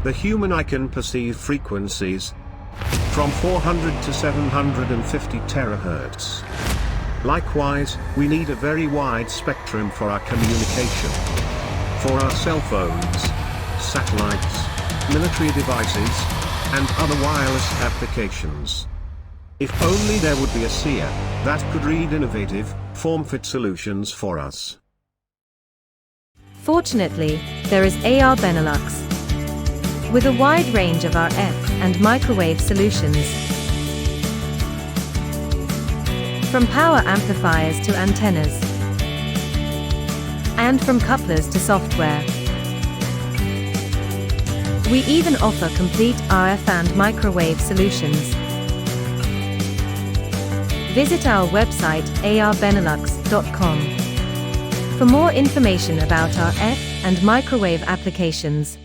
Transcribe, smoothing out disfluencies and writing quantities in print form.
The human eye can perceive frequencies from 400 to 750 terahertz. Likewise, we need a very wide spectrum for our communication. For our cell phones, satellites, military devices, and other wireless applications. If only there would be a seer that could read innovative, form-fit solutions for us. Fortunately, there is AR Benelux, with a wide range of RF and microwave solutions. From power amplifiers to antennas, and from couplers to software. We even offer complete RF and microwave solutions. Visit our website arbenelux.com for more information about our RF and microwave applications.